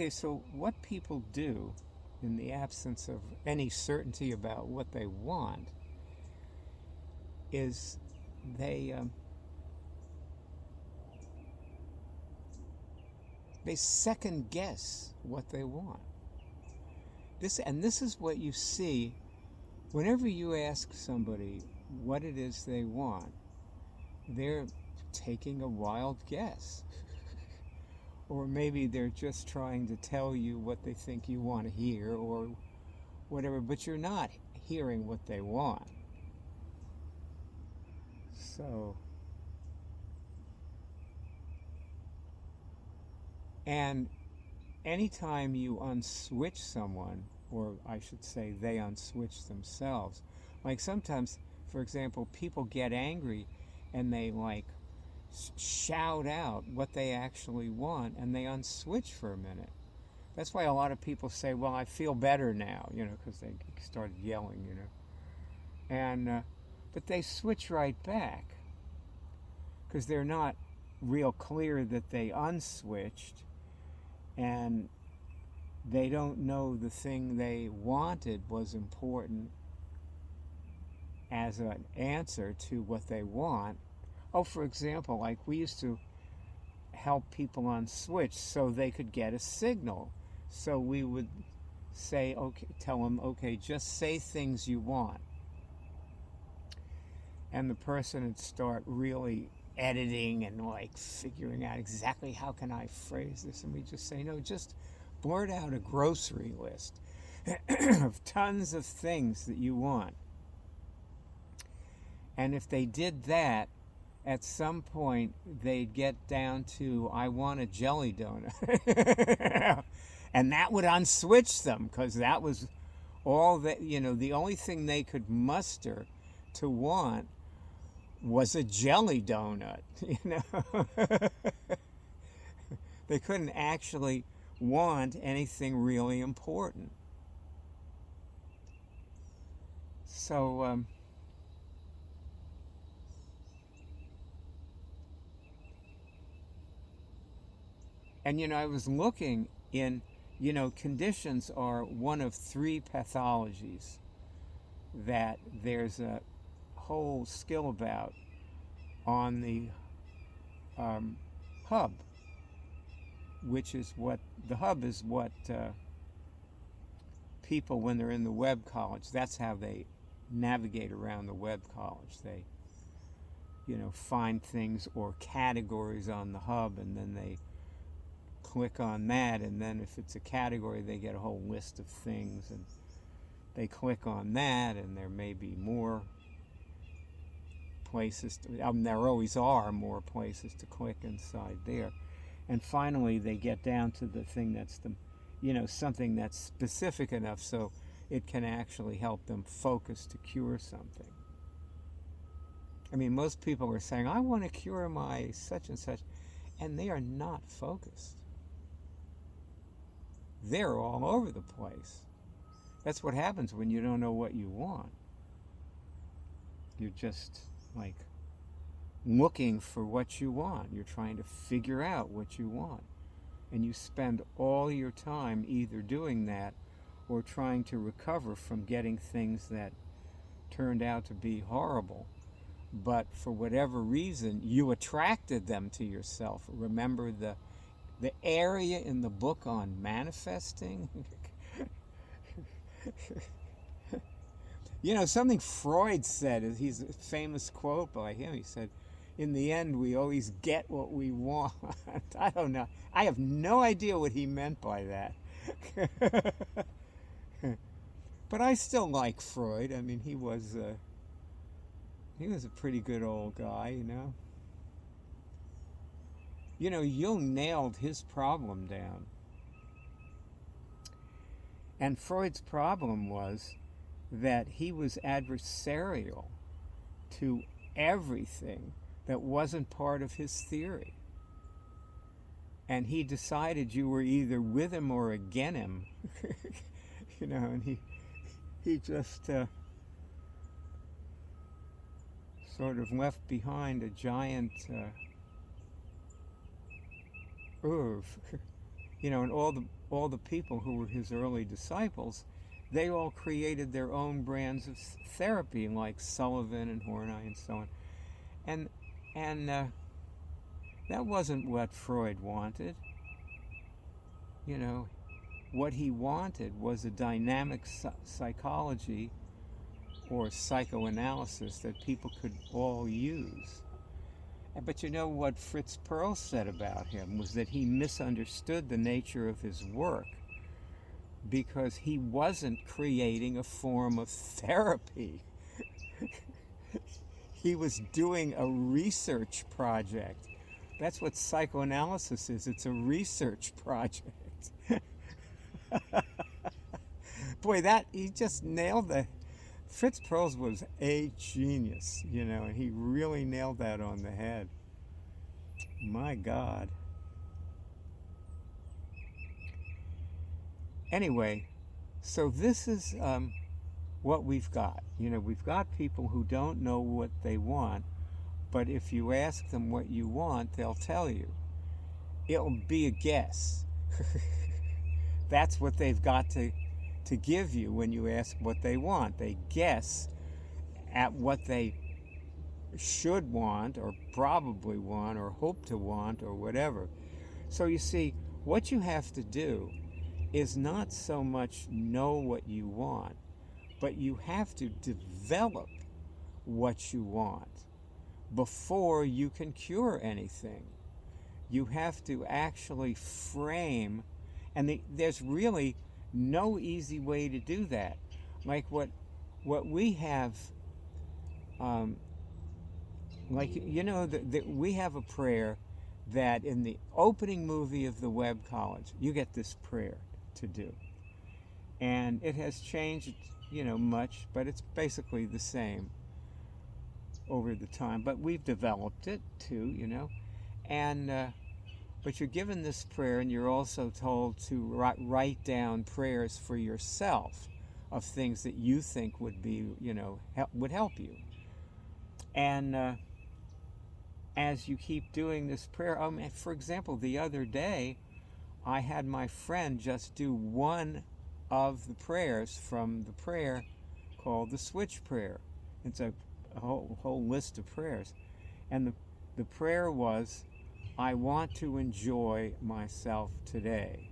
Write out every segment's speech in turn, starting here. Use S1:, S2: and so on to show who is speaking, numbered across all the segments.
S1: Okay, so what people do in the absence of any certainty about what they want is they um, they second guess what they want. This is what you see whenever you ask somebody what it is they want. They're taking a wild guess. Or maybe they're just trying to tell you what they think you want to hear or whatever, but you're not hearing what they want. So, and anytime you unswitch someone, or I should say they unswitch themselves, like sometimes, for example, people get angry and they like shout out what they actually want and they unswitch for a minute. That's why a lot of people say, well, I feel better now, because they started yelling, And, but they switch right back because they're not real clear that they unswitched and they don't know the thing they wanted was important as an answer to what they want. Oh, for example, like we used to help people on switch so they could get a signal. So we would say, okay, tell them, okay, just say things you want. And the person would start really editing and like figuring out exactly how can I phrase this. And we just say, no, just blurt out a grocery list of tons of things that you want. And if they did that, at some point they'd get down to, I want a jelly donut. And that would unswitch them because that was all that, the only thing they could muster to want was a jelly donut. They couldn't actually want anything really important. So, and I was looking in, conditions are one of three pathologies that there's a whole skill about on the um, hub, which is what the hub is what people, when they're in the web college, that's how they navigate around the web college. They, find things or categories on the hub, and then they click on that, and then if it's a category, they get a whole list of things, and they click on that, and there may be more places there always are more places to click inside there. And finally they get down to the thing that's something that's specific enough so it can actually help them focus to cure something. I mean, most people are saying, I want to cure my such and such, and they are not focused. They're all over the place. That's what happens when you don't know what you want. You're just like looking for what you want. You're trying to figure out what you want. And you spend all your time either doing that or trying to recover from getting things that turned out to be horrible. But for whatever reason, you attracted them to yourself. Remember the area in the book on manifesting? Something Freud said, he's a famous quote by him. He said, in the end, we always get what we want. I don't know. I have no idea what he meant by that. But I still like Freud. I mean, he was a pretty good old guy. Jung nailed his problem down. And Freud's problem was that he was adversarial to everything that wasn't part of his theory. And he decided you were either with him or against him. And he just sort of left behind a giant oeuvre. And all the all the people who were his early disciples, they all created their own brands of therapy, like Sullivan and Horney and so on. And and that wasn't what Freud wanted. You know, what he wanted was a dynamic psychology or psychoanalysis that people could all use. But you know what Fritz Perls said about him was that he misunderstood the nature of his work because he wasn't creating a form of therapy. He was doing a research project. That's what psychoanalysis is. It's a research project. Boy, that he just nailed that. Fritz Perls was a genius, you know, and he really nailed that on the head. My God. Anyway, so this is what we've got. You know, we've got people who don't know what they want, but if you ask them what you want, they'll tell you. It'll be a guess. That's what they've got to give you when you ask what they want. They guess at what they should want or probably want or hope to want or whatever. So you see, what you have to do is not so much know what you want, but you have to develop what you want before you can cure anything. You have to actually frame, and there's really no easy way to do that. Like what we have, like, you know, we have a prayer that in the opening movie of the Webb College, you get this prayer to do. And it has changed, you know, much, but it's basically the same over the time. But we've developed it too, you know. And but you're given this prayer, and you're also told to write down prayers for yourself of things that you think would be, you know, would help you. And as you keep doing this prayer, for example, the other day, I had my friend just do one of the prayers from the prayer called the Switch Prayer. It's a whole list of prayers. And the prayer was, I want to enjoy myself today.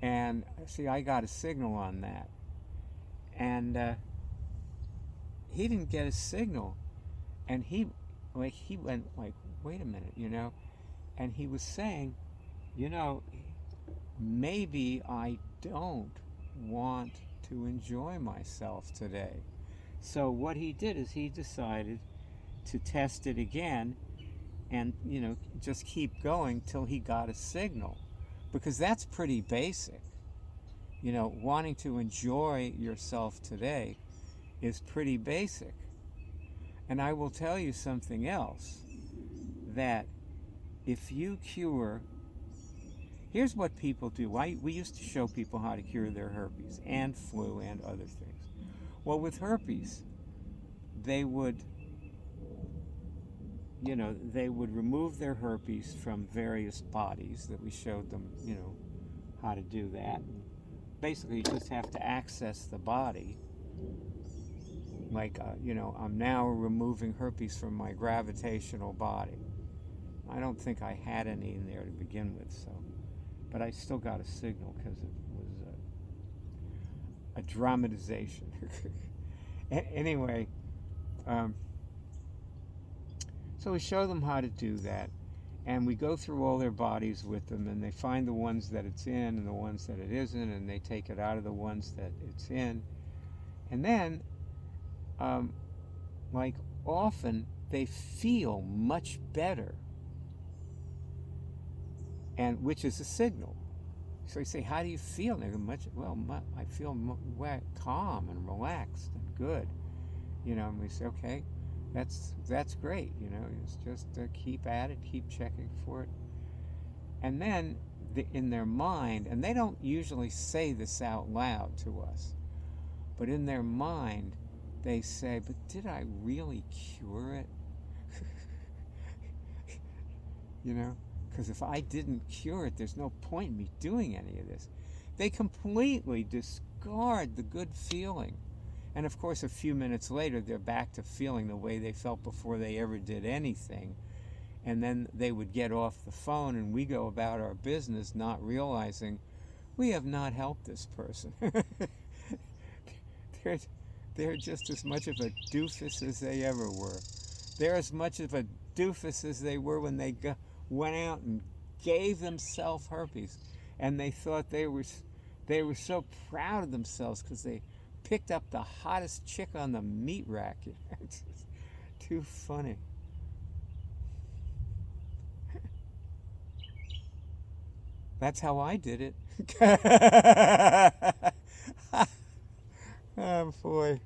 S1: And see, I got a signal on that. And he didn't get a signal. And he went like, wait a minute, you know. And he was saying, you know, maybe I don't want to enjoy myself today. So what he did is he decided to test it again and, you know, just keep going till he got a signal. Because that's pretty basic. You know, wanting to enjoy yourself today is pretty basic. And I will tell you something else, that if you cure, here's what people do. We used to show people how to cure their herpes and flu and other things. Well, with herpes, they would, you know, they would remove their herpes from various bodies that we showed them, you know, how to do that. Basically, you just have to access the body. Like, you know, I'm now removing herpes from my gravitational body. I don't think I had any in there to begin with, so, but I still got a signal because it was a dramatization. Anyway, so we show them how to do that, and we go through all their bodies with them, and they find the ones that it's in and the ones that it isn't, and they take it out of the ones that it's in. And then, like, often they feel much better, and which is a signal. So you say, how do you feel? And they go, I feel calm and relaxed and good. You know, and we say, okay, that's great. You know, it's just keep at it, keep checking for it. And then in their mind, and they don't usually say this out loud to us, but in their mind, they say, but did I really cure it? You know, because if I didn't cure it, there's no point in me doing any of this. They completely discard the good feeling. And of course, a few minutes later, they're back to feeling the way they felt before they ever did anything. And then they would get off the phone, and we go about our business not realizing we have not helped this person. they're, they're just as much of a doofus as they ever were. They're as much of a doofus as they were when they went out and gave themselves herpes. And they thought they were so proud of themselves because they picked up the hottest chick on the meat rack. It's just too funny. That's how I did it. Oh boy.